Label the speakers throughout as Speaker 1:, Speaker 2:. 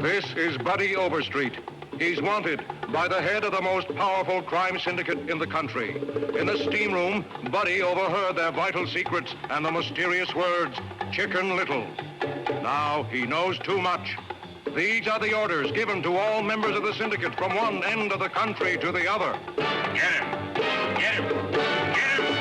Speaker 1: This is Buddy Overstreet. He's wanted by the head of the most powerful crime syndicate in the country. In the steam room, Buddy overheard their vital secrets and the mysterious words, Chicken Little. Now he knows too much. These are the orders given to all members of the syndicate from one end of the country to the other.
Speaker 2: Get him! Get him! Get him!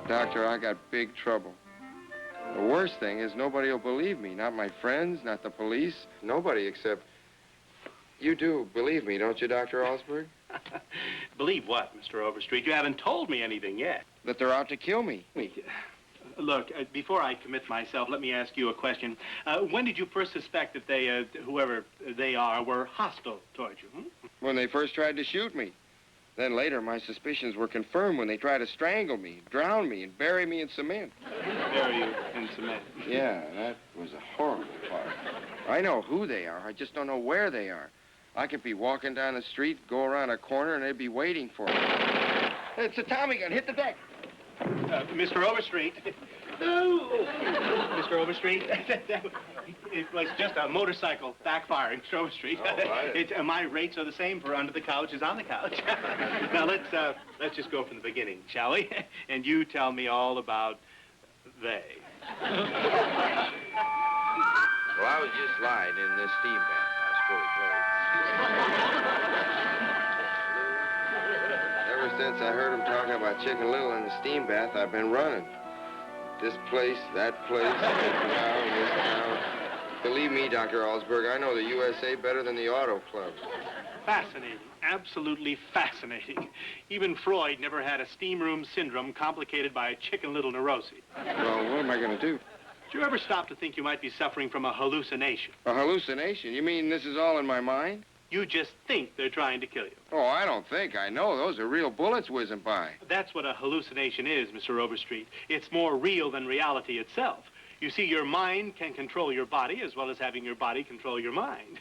Speaker 3: Doctor, I got big trouble. The worst thing is nobody will believe me. Not my friends, not the police. Nobody except... You do believe me, don't you, Dr. Alsberg?
Speaker 4: Believe what, Mr. Overstreet? You haven't told me anything yet.
Speaker 3: That they're out to kill me.
Speaker 4: Look, before I commit myself, let me ask you a question. When did you first suspect that they, whoever they are, were hostile towards you?
Speaker 3: When they first tried to shoot me. Then later, my suspicions were confirmed when they tried to strangle me, drown me, and bury me in cement.
Speaker 4: Bury you in cement?
Speaker 3: Yeah, that was a horrible part. I know who they are. I just don't know where they are. I could be walking down the street, go around a corner, and they'd be waiting for me. It's a Tommy gun. Hit the deck.
Speaker 4: Mr. Overstreet. Oh, Mr. Overstreet. It was just a motorcycle backfiring, Mr. Overstreet.
Speaker 3: Oh, right.
Speaker 4: My rates are the same for under the couch as on the couch. Now, let's just go from the beginning, shall we? And you tell me all about they.
Speaker 3: Well, I was just lying in this steam bathhouse fully clothed. Ever since I heard him talking about Chicken Little in the steam bath, I've been running. This place, that place, that town, this town. Believe me, Dr. Alsberg, I know the USA better than the Auto Club.
Speaker 4: Fascinating. Absolutely fascinating. Even Freud never had a steam room syndrome complicated by a Chicken Little neurosis.
Speaker 3: Well, what am I going to do?
Speaker 4: Did you ever stop to think you might be suffering from a hallucination?
Speaker 3: A hallucination? You mean this is all in my mind?
Speaker 4: You just think they're trying to kill you.
Speaker 3: Oh, I don't think. I know. Those are real bullets whizzing by.
Speaker 4: That's what a hallucination is, Mr. Overstreet. It's more real than reality itself. You see, your mind can control your body as well as having your body control your mind.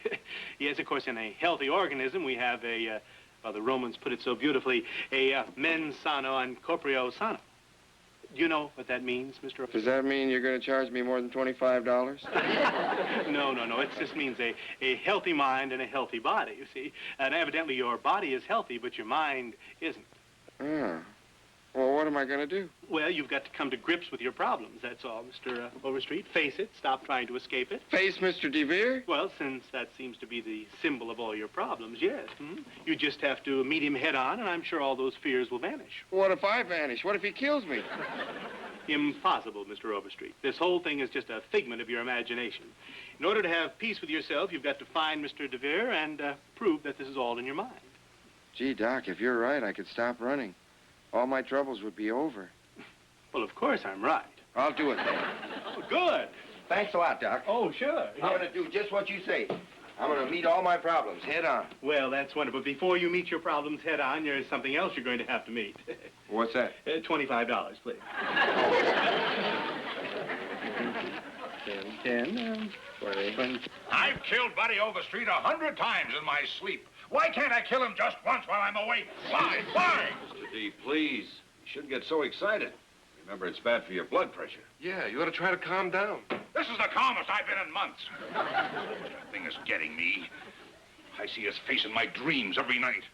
Speaker 4: Yes, of course, in a healthy organism, we have a, well, the Romans put it so beautifully, a mens sano and corpore sano. Do you know what that means, Mr. Overstreet?
Speaker 3: Does that mean you're going to charge me more than $25?
Speaker 4: No. It just means a healthy mind and a healthy body, you see. And evidently your body is healthy, but your mind isn't.
Speaker 3: Oh. Well, what am I going to do?
Speaker 4: Well, you've got to come to grips with your problems, that's all, Mr. Overstreet. Face it. Stop trying to escape it.
Speaker 3: Face Mr. DeVere?
Speaker 4: Well, since that seems to be the symbol of all your problems, yes. You just have to meet him head on, and I'm sure all those fears will vanish.
Speaker 3: What if I vanish? What if he kills me?
Speaker 4: Impossible, Mr. Overstreet. This whole thing is just a figment of your imagination. In order to have peace with yourself, you've got to find Mr. DeVere and prove that this is all in your mind.
Speaker 3: Gee, Doc, if you're right, I could stop running. All my troubles would be over.
Speaker 4: Well, of course I'm right.
Speaker 3: I'll do it then.
Speaker 4: Oh, good.
Speaker 3: Thanks a lot, Doc.
Speaker 4: Oh, sure.
Speaker 3: I'm going to do just what you say. I'm going to meet all my problems head on.
Speaker 4: Well, that's wonderful. Before you meet your problems head on, there's something else you're going to have to meet.
Speaker 3: What's that?
Speaker 4: $25, please. 10, 20.
Speaker 2: I've killed Buddy Overstreet 100 times in my sleep. Why can't I kill him just once while I'm awake? Why?
Speaker 5: Mr. D, please. You shouldn't get so excited. Remember, it's bad for your blood pressure.
Speaker 1: Yeah, you ought to try to calm down.
Speaker 2: This is the calmest I've been in months. That thing is getting me. I see his face in my dreams every night.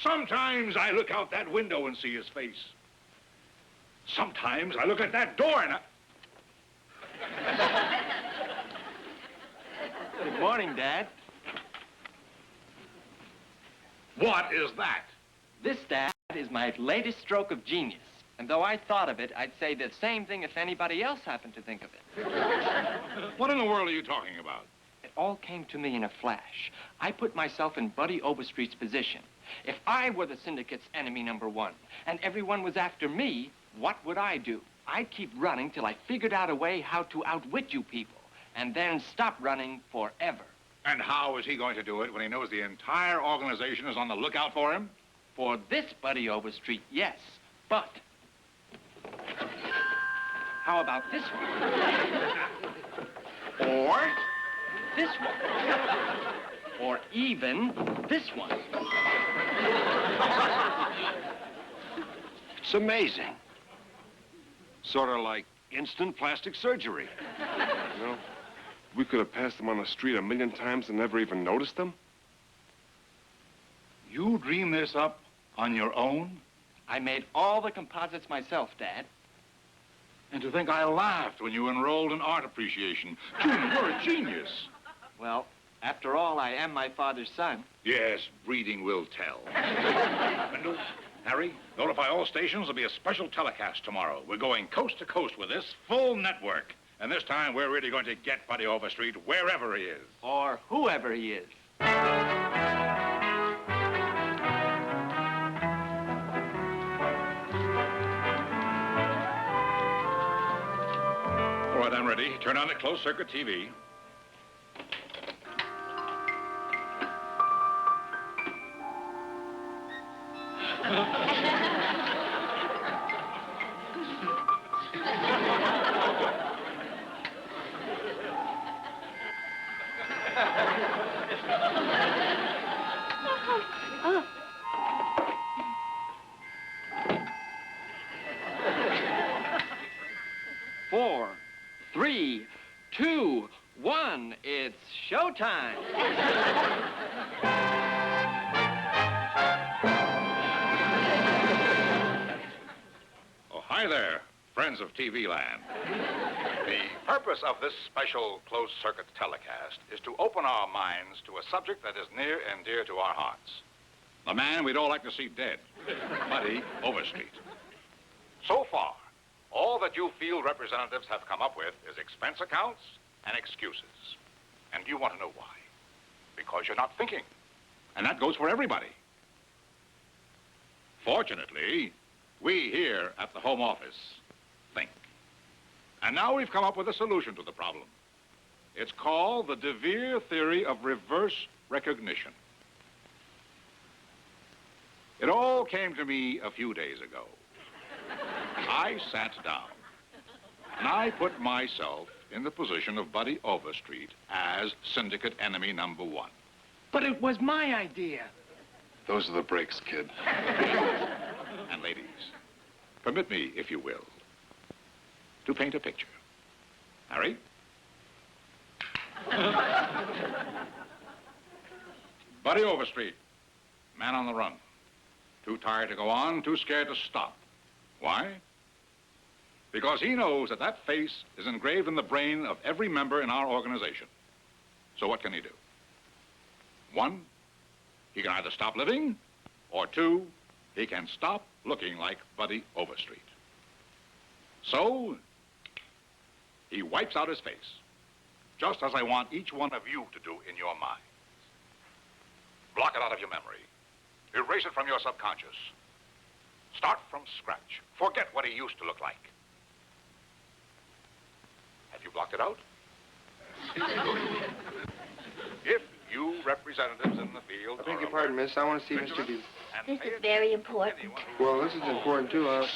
Speaker 2: Sometimes I look out that window and see his face. Sometimes I look at that door and
Speaker 6: Good morning, Dad.
Speaker 2: What is that?
Speaker 6: This, Dad, is my latest stroke of genius. And though I thought of it, I'd say the same thing if anybody else happened to think of it.
Speaker 2: What in the world are you talking about?
Speaker 6: It all came to me in a flash. I put myself in Buddy Overstreet's position. If I were the syndicate's enemy #1 and everyone was after me, what would I do? I'd keep running till I figured out a way how to outwit you people and then stop running forever.
Speaker 2: And how is he going to do it when he knows the entire organization is on the lookout for him?
Speaker 6: For this Buddy Overstreet, yes. But how about this one? Or this one? Or even this one?
Speaker 5: It's amazing. Sort of like instant plastic surgery.
Speaker 7: You know, we could have passed them on the street 1,000,000 times and never even noticed them.
Speaker 2: You dreamed this up on your own?
Speaker 6: I made all the composites myself, Dad.
Speaker 2: And to think I laughed when you enrolled in art appreciation. Junior, you're a genius.
Speaker 6: Well, after all, I am my father's son.
Speaker 2: Yes, breeding will tell. Wendell, Harry, notify all stations there'll be a special telecast tomorrow. We're going coast to coast with this full network. And this time, we're really going to get Buddy Overstreet wherever he is.
Speaker 6: Or whoever he is.
Speaker 2: All right, I'm ready. Turn on the closed-circuit TV.
Speaker 6: Four, three, two, one. It's showtime.
Speaker 2: Oh, hi there, friends of TV Land. The purpose of this special closed-circuit telecast is to open our minds to a subject that is near and dear to our hearts. The man we'd all like to see dead, Buddy Overstreet. So far, all that you field representatives have come up with is expense accounts and excuses. And you want to know why? Because you're not thinking. And that goes for everybody. Fortunately, we here at the Home Office think. And now we've come up with a solution to the problem. It's called the De Vere theory of reverse recognition. It all came to me a few days ago. I sat down, and I put myself in the position of Buddy Overstreet as syndicate enemy #1.
Speaker 6: But it was my idea.
Speaker 7: Those are the breaks, kid.
Speaker 2: And ladies, permit me, if you will, to paint a picture. Harry? Buddy Overstreet, man on the run. Too tired to go on, too scared to stop. Why? Because he knows that that face is engraved in the brain of every member in our organization. So what can he do? 1, he can either stop living, or 2, he can stop looking like Buddy Overstreet. So, he wipes out his face, just as I want each one of you to do in your minds. Block it out of your memory. Erase it from your subconscious. Start from scratch. Forget what he used to look like. Have you blocked it out? If you representatives in the field...
Speaker 3: I beg your pardon, miss. I want to see Mr. D.
Speaker 8: This is very important.
Speaker 3: Well, this is important, too.
Speaker 8: Will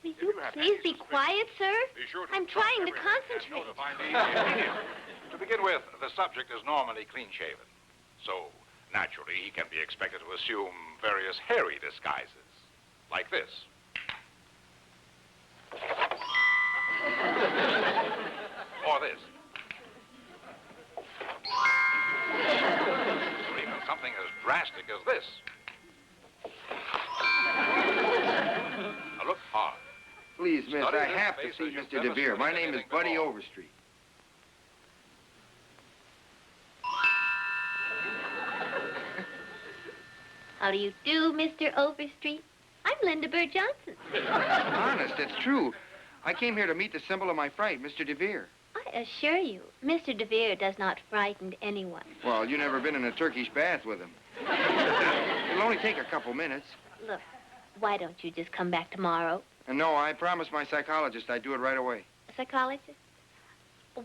Speaker 8: you please be quiet, sir?
Speaker 2: Be sure to
Speaker 8: I'm
Speaker 2: stop
Speaker 8: trying to
Speaker 2: everything and
Speaker 8: concentrate.
Speaker 2: notify me immediately. To begin with, the subject is normally clean-shaven. So, naturally, he can be expected to assume various hairy disguises. Like this. Or this. Or even something as drastic as this. Now look hard.
Speaker 3: Please, miss,
Speaker 2: Study
Speaker 3: I
Speaker 2: this
Speaker 3: have to
Speaker 2: face
Speaker 3: see
Speaker 2: as you've
Speaker 3: Mr.
Speaker 2: never
Speaker 3: DeVere.
Speaker 2: seen
Speaker 3: My name is
Speaker 2: anything
Speaker 3: Buddy
Speaker 2: before.
Speaker 3: Overstreet.
Speaker 8: How do you do, Mr. Overstreet? I'm Linda Bird Johnson.
Speaker 3: Honest, it's true. I came here to meet the symbol of my fright, Mr. DeVere.
Speaker 8: I assure you, Mr. DeVere does not frighten anyone.
Speaker 3: Well, you never been in a Turkish bath with him. It'll only take a couple minutes.
Speaker 8: Look, why don't you just come back tomorrow?
Speaker 3: And no, I promised my psychologist I'd do it right away.
Speaker 8: A psychologist?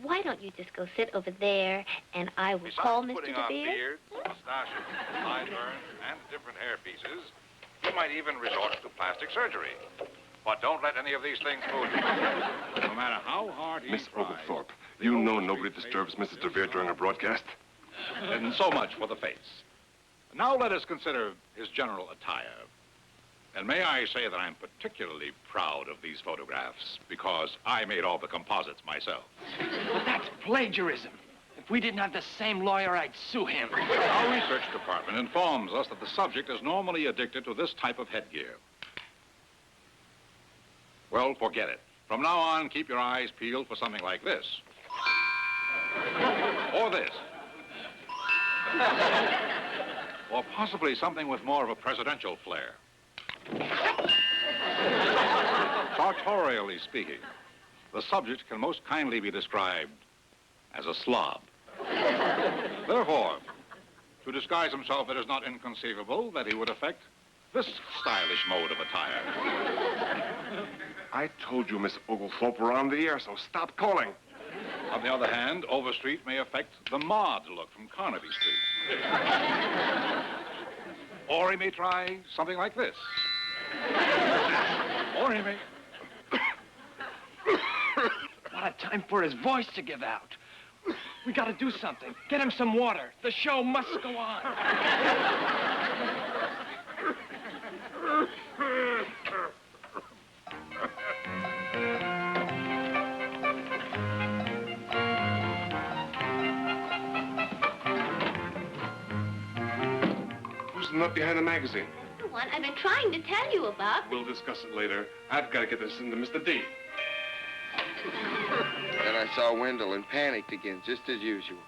Speaker 8: Why don't you just go sit over there, and I will call Mr.
Speaker 2: Putting on
Speaker 8: DeVere?
Speaker 2: beards, mustaches, sideburns, and different hair pieces, you might even resort to plastic surgery. But don't let any of these things fool you. No matter how hard he
Speaker 7: Miss
Speaker 2: tries,
Speaker 7: Oglethorpe, you know nobody disturbs Mrs. DeVere during a broadcast.
Speaker 2: And so much for the face. Now let us consider his general attire. And may I say that I'm particularly proud of these photographs because I made all the composites myself.
Speaker 6: But that's plagiarism. If we didn't have the same lawyer, I'd sue him.
Speaker 2: Our research department informs us that the subject is normally addicted to this type of headgear. Well, forget it. From now on, keep your eyes peeled for something like this. Or this. Or possibly something with more of a presidential flair. Sartorially speaking, the subject can most kindly be described as a slob. Therefore, to disguise himself, it is not inconceivable that he would affect this stylish mode of attire.
Speaker 7: I told you, Miss Oglethorpe, we're on the air, so stop calling.
Speaker 2: On the other hand, Overstreet may affect the mod look from Carnaby Street. Or he may try something like this. Or he may...
Speaker 6: What a time for his voice to give out. We gotta do something. Get him some water. The show must go on.
Speaker 7: Who's the nut behind the magazine?
Speaker 8: The one I've been trying to tell you about.
Speaker 7: We'll discuss it later. I've got to get this into Mr. D.
Speaker 3: Then I saw Wendell and panicked again, just as usual.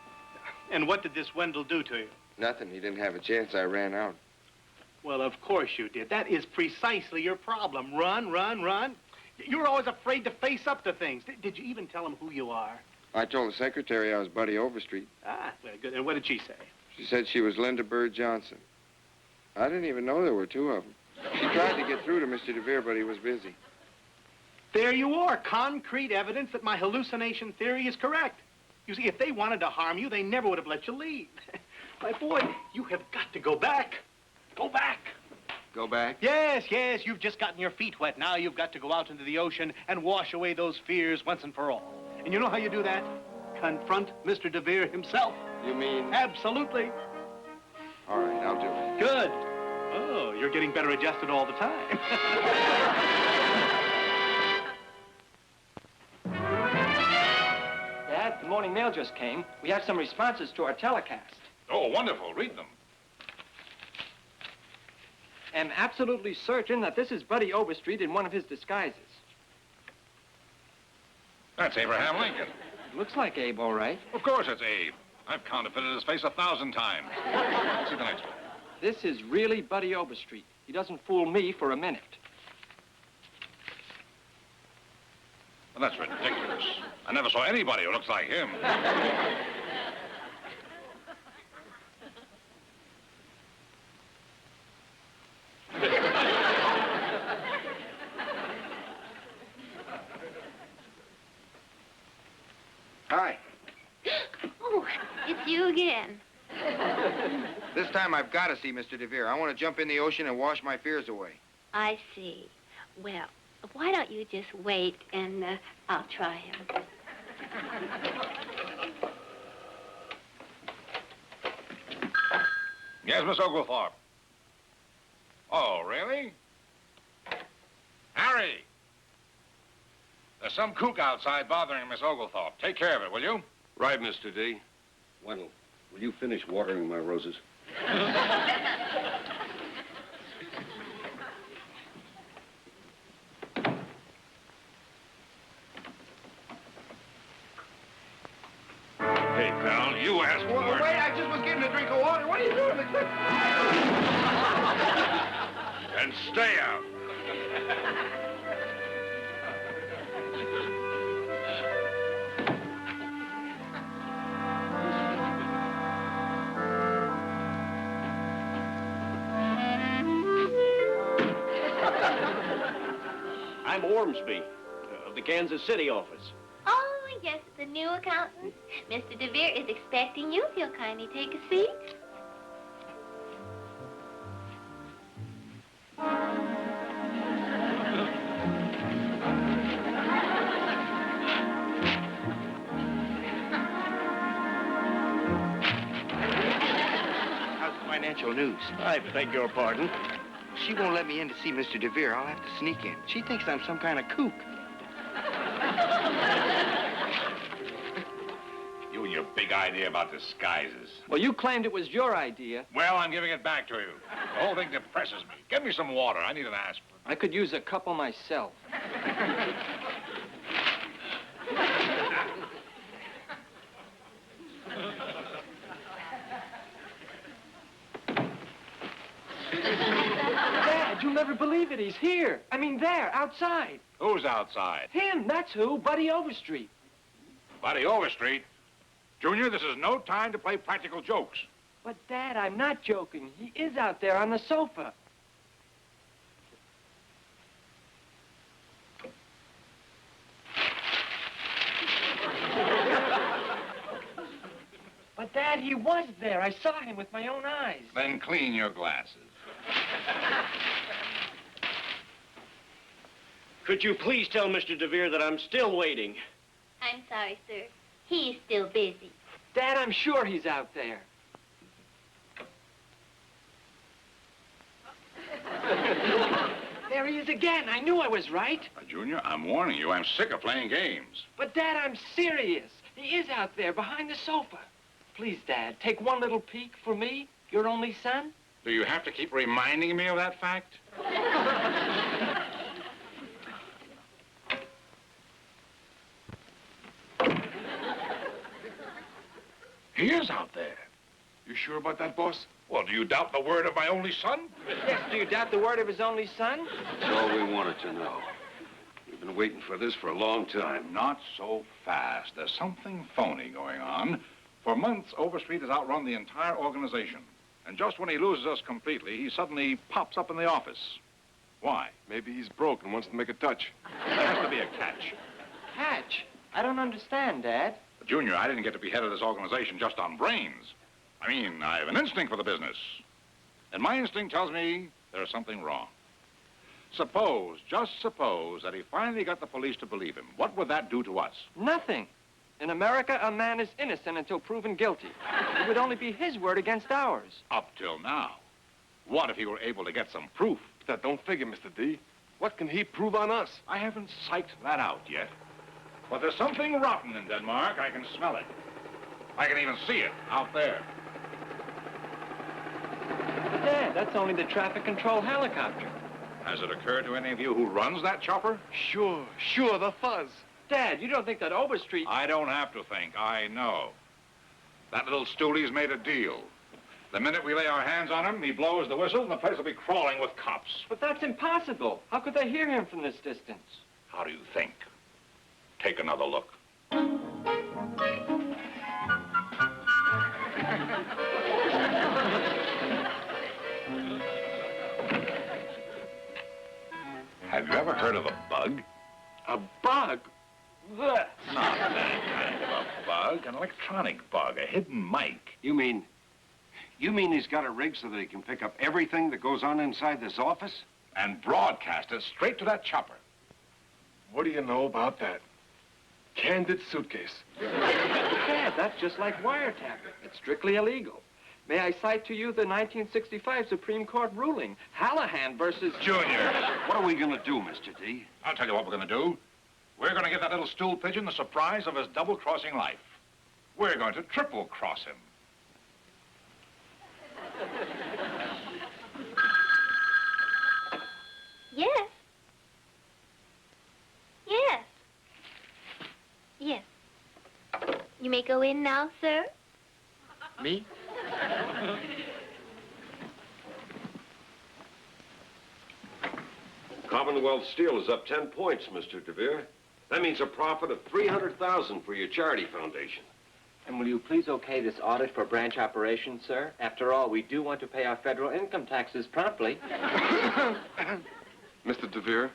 Speaker 4: And what did this Wendell do to you?
Speaker 3: Nothing. He didn't have a chance. I ran out.
Speaker 4: Well, of course you did. That is precisely your problem. Run, run, run. You're always afraid to face up to things. Did you even tell him who you are?
Speaker 3: I told the secretary I was Buddy Overstreet.
Speaker 4: Ah, well, good. And what did she say?
Speaker 3: She said she was Linda Bird Johnson. I didn't even know there were two of them. She tried to get through to Mr. DeVere, but he was busy.
Speaker 4: There you are, concrete evidence that my hallucination theory is correct. You see, if they wanted to harm you, they never would have let you leave. My boy, you have got to go back. Go back.
Speaker 3: Go back?
Speaker 4: Yes, yes, you've just gotten your feet wet. Now you've got to go out into the ocean and wash away those fears once and for all. And you know how you do that? Confront Mr. DeVere himself.
Speaker 3: You mean?
Speaker 4: Absolutely.
Speaker 3: All right, I'll do it.
Speaker 4: Good. Oh, you're getting better adjusted all the time.
Speaker 6: Dad, the morning mail just came. We have some responses to our telecast.
Speaker 2: Oh, wonderful. Read them.
Speaker 6: I'm absolutely certain that this is Buddy Overstreet in one of his disguises.
Speaker 2: That's Abraham Lincoln.
Speaker 6: Looks like Abe, all right.
Speaker 2: Of course it's Abe. I've counterfeited his face 1,000 times. See the next one.
Speaker 6: This is really Buddy Overstreet. He doesn't fool me for a minute.
Speaker 2: Well, that's ridiculous. I never saw anybody who looks like him.
Speaker 3: Hi.
Speaker 8: Oh, it's you again.
Speaker 3: This time I've got to see Mr. DeVere. I want to jump in the ocean and wash my fears away.
Speaker 8: I see. Well, why don't you just wait and I'll try him.
Speaker 2: Yes, Miss Oglethorpe. Oh, really? Harry! There's some kook outside bothering Miss Oglethorpe. Take care of it, will you?
Speaker 7: Right, Mr. D.
Speaker 5: Wendell, will you finish watering my roses?
Speaker 2: Hey, pal, you asked for it.
Speaker 3: Wait, I just was getting a drink.
Speaker 5: drink of water. What are you doing?
Speaker 1: And stay out.
Speaker 9: I'm Ormsby, of the Kansas City office.
Speaker 8: Oh, yes, the new accountant. Mr. DeVere is expecting you. If you'll kindly take a seat.
Speaker 10: How's the financial news?
Speaker 9: I beg your pardon.
Speaker 10: She won't let me in to see Mr. DeVere. I'll have to sneak in. She thinks I'm some kind of kook.
Speaker 2: You and your big idea about disguises.
Speaker 6: Well, you claimed it was your idea.
Speaker 2: Well, I'm giving it back to you. The whole thing depresses me. Get me some water. I need an aspirin.
Speaker 6: I could use a couple myself. Dad, you'll never believe it. He's here. I mean, there, outside.
Speaker 2: Who's outside?
Speaker 6: Him, that's who. Buddy Overstreet.
Speaker 2: Buddy Overstreet. Junior, this is no time to play practical jokes.
Speaker 6: But, Dad, I'm not joking. He is out there on the sofa. But, Dad, he was there. I saw him with my own eyes.
Speaker 2: Then clean your glasses.
Speaker 9: Could you please tell Mr. DeVere that I'm still waiting?
Speaker 8: I'm sorry, sir. He's still busy.
Speaker 6: Dad, I'm sure he's out there. There he is again. I knew I was right.
Speaker 2: Junior, I'm warning you. I'm sick of playing games.
Speaker 6: But, Dad, I'm serious. He is out there behind the sofa. Please, Dad, take one little peek for me, your only son.
Speaker 2: Do you have to keep reminding me of that fact? He is out there.
Speaker 7: You sure about that, boss?
Speaker 2: Well, do you doubt the word of my only son?
Speaker 6: Yes, do you doubt the word of his only son?
Speaker 5: That's all we wanted to know. We've been waiting for this for a long time.
Speaker 2: Not so fast. There's something phony going on. For months, Overstreet has outrun the entire organization. And just when he loses us completely, he suddenly pops up in the office. Why?
Speaker 7: Maybe he's broke and wants to make a touch.
Speaker 2: There has to be a catch.
Speaker 6: Catch? I don't understand, Dad.
Speaker 2: Junior, I didn't get to be head of this organization just on brains. I mean, I have an instinct for the business. And my instinct tells me there's something wrong. Suppose, just suppose, that he finally got the police to believe him. What would that do to us?
Speaker 6: Nothing. In America, a man is innocent until proven guilty. It would only be his word against ours.
Speaker 2: Up till now. What if he were able to get some proof?
Speaker 7: That don't figure, Mr. D. What can he prove on us?
Speaker 2: I haven't psyched that out yet. But there's something rotten in Denmark. I can smell it. I can even see it out there.
Speaker 6: But, Dad, that's only the traffic control helicopter.
Speaker 2: Has it occurred to any of you who runs that chopper?
Speaker 7: Sure, the fuzz.
Speaker 6: Dad, you don't think that Overstreet...
Speaker 2: I don't have to think. I know. That little stoolie's made a deal. The minute we lay our hands on him, he blows the whistle, and the place will be crawling with cops.
Speaker 6: But that's impossible. How could they hear him from this distance?
Speaker 2: How do you think? Take another look. Have you ever heard of a bug?
Speaker 6: A bug? Blech.
Speaker 2: Not that kind of a bug. An electronic bug, a hidden mic.
Speaker 5: You mean he's got a rig so that he can pick up everything that goes on inside this office?
Speaker 2: And broadcast it straight to that chopper.
Speaker 7: What do you know about that? Candid suitcase.
Speaker 6: Dad, that's just like wiretapping. It's strictly illegal. May I cite to you the 1965 Supreme Court ruling, Hallahan versus...
Speaker 2: Junior.
Speaker 5: What are we gonna do, Mr. D?
Speaker 2: I'll tell you what we're going to do. We're going to give that little stool pigeon the surprise of his double-crossing life. We're going to triple-cross him.
Speaker 8: Yes. Yes. Yes. You may go in now, sir.
Speaker 6: Me?
Speaker 5: Commonwealth Steel is up 10 points, Mr. DeVere. That means a profit of $300,000 for your charity foundation.
Speaker 6: And will you please okay this audit for branch operations, sir? After all, we do want to pay our federal income taxes promptly.
Speaker 7: Mr. DeVere,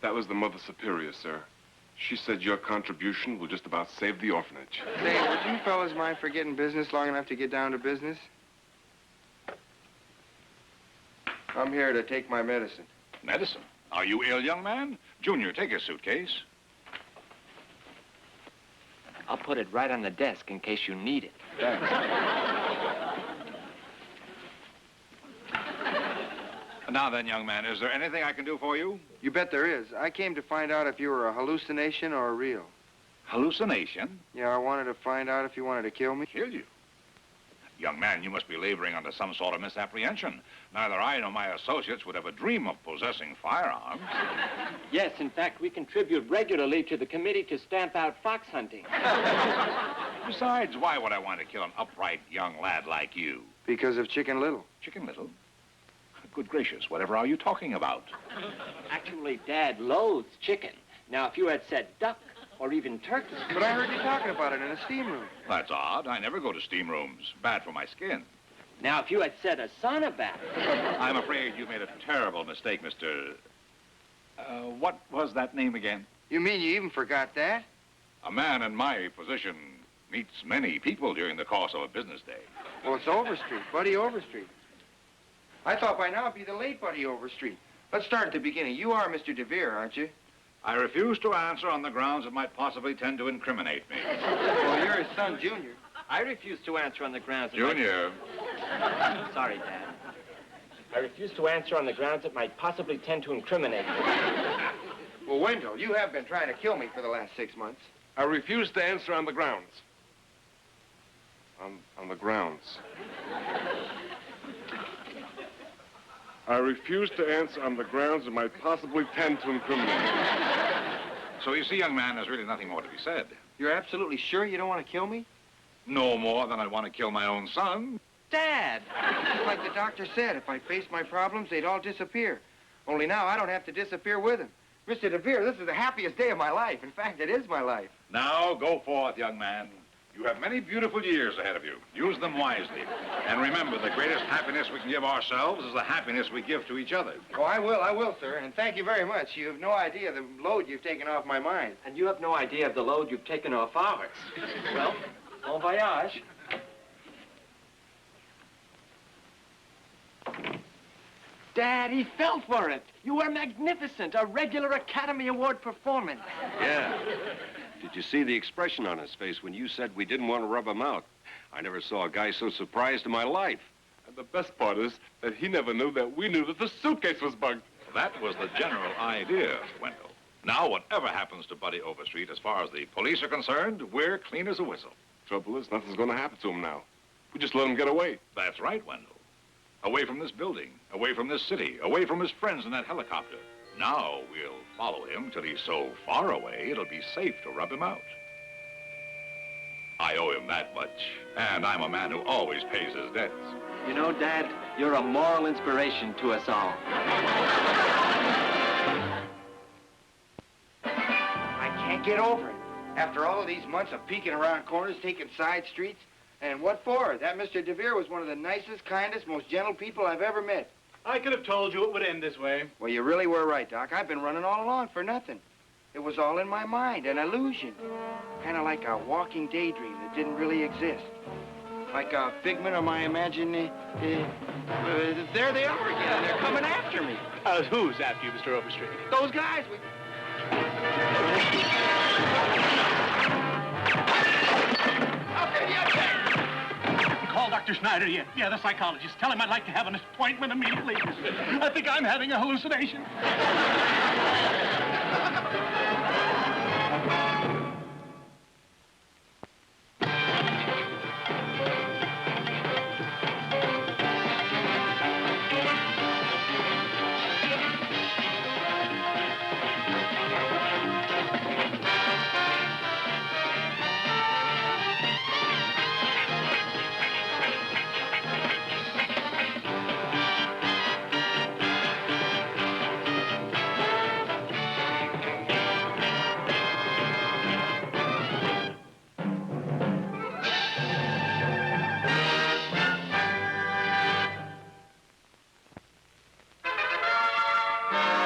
Speaker 7: that was the Mother Superior, sir. She said your contribution will just about save the orphanage.
Speaker 3: Say, would you fellas mind forgetting business long enough to get down to business? I'm here to take my medicine.
Speaker 2: Medicine? Are you ill, young man? Junior, take your suitcase.
Speaker 6: I'll put it right on the desk in case you need it.
Speaker 3: Thanks.
Speaker 2: Now then, young man, is there anything I can do for you?
Speaker 3: You bet there is. I came to find out if you were a hallucination or a real.
Speaker 2: Hallucination?
Speaker 3: Yeah, I wanted to find out if you wanted to kill me.
Speaker 2: Kill you? Young man, you must be laboring under some sort of misapprehension. Neither I nor my associates would ever dream of possessing firearms.
Speaker 6: Yes, in fact, we contribute regularly to the committee to stamp out fox hunting.
Speaker 2: Besides, why would I want to kill an upright young lad like you?
Speaker 3: Because of Chicken Little.
Speaker 2: Chicken Little? Good gracious, whatever are you talking about?
Speaker 6: Actually, Dad loathes chicken. Now, if you had said duck or even turkey...
Speaker 3: But I heard you talking about it in a steam room.
Speaker 2: That's odd. I never go to steam rooms. Bad for my skin.
Speaker 6: Now, if you had said a sauna bath...
Speaker 2: I'm afraid you made a terrible mistake, Mr... what was that name again?
Speaker 3: You mean you even forgot that?
Speaker 2: A man in my position meets many people during the course of a business day.
Speaker 3: Well, it's Overstreet, Buddy Overstreet. I thought by now it'd be the late Buddy Overstreet. Let's start at the beginning. You are Mr. DeVere, aren't you?
Speaker 2: I refuse to answer on the grounds it might possibly tend to incriminate me.
Speaker 3: Well, you're his son, Junior.
Speaker 6: I refuse to answer on the grounds...
Speaker 2: Junior.
Speaker 6: Sorry, Dad. I refuse to answer on the grounds it might possibly tend to incriminate me.
Speaker 3: Well, Wendell, you have been trying to kill me for the last 6 months.
Speaker 7: I refuse to answer on the grounds. On the grounds. I refuse to answer on the grounds it might possibly tend to incriminate me.
Speaker 2: So you see, young man, there's really nothing more to be said.
Speaker 3: You're absolutely sure you don't want to kill me?
Speaker 2: No more than I'd want to kill my own son.
Speaker 3: Dad! Just like the doctor said, if I faced my problems, they'd all disappear. Only now I don't have to disappear with them. Mr. DeVere, this is the happiest day of my life. In fact, it is my life.
Speaker 2: Now, go forth, young man. You have many beautiful years ahead of you. Use them wisely. And remember, the greatest happiness we can give ourselves is the happiness we give to each other.
Speaker 3: Oh, I will, sir. And thank you very much. You have no idea the load you've taken off my mind.
Speaker 6: And you have no idea of the load you've taken off ours. Well, bon voyage. Dad, he fell for it. You were magnificent. A regular Academy Award performance.
Speaker 5: Yeah. Did you see the expression on his face when you said we didn't want to rub him out? I never saw a guy so surprised in my life.
Speaker 7: And the best part is that he never knew that we knew that the suitcase was bugged.
Speaker 2: That was the general idea, Wendell. Now, whatever happens to Buddy Overstreet, as far as the police are concerned, we're clean as a whistle.
Speaker 7: Trouble is, nothing's going to happen to him now. We just let him get away.
Speaker 2: That's right, Wendell. Away from this building, away from this city, away from his friends in that helicopter. Now we'll follow him till he's so far away, it'll be safe to rub him out. I owe him that much, and I'm a man who always pays his debts.
Speaker 6: You know, Dad, you're a moral inspiration to us all.
Speaker 3: I can't get over it. After all of these months of peeking around corners, taking side streets, and what for? That Mr. DeVere was one of the nicest, kindest, most gentle people I've ever met.
Speaker 4: I could have told you it would end this way.
Speaker 3: Well, you really were right, Doc. I've been running all along for nothing. It was all in my mind, an illusion. Kind of like a walking daydream that didn't really exist. Like a figment of my imagination. There they are again. They're coming after me.
Speaker 4: Who's after you, Mr. Overstreet?
Speaker 3: Those guys.
Speaker 4: Call Dr. Schneider, yeah, the psychologist. Tell him I'd like to have an appointment immediately. I think I'm having a hallucination.
Speaker 1: Thank you.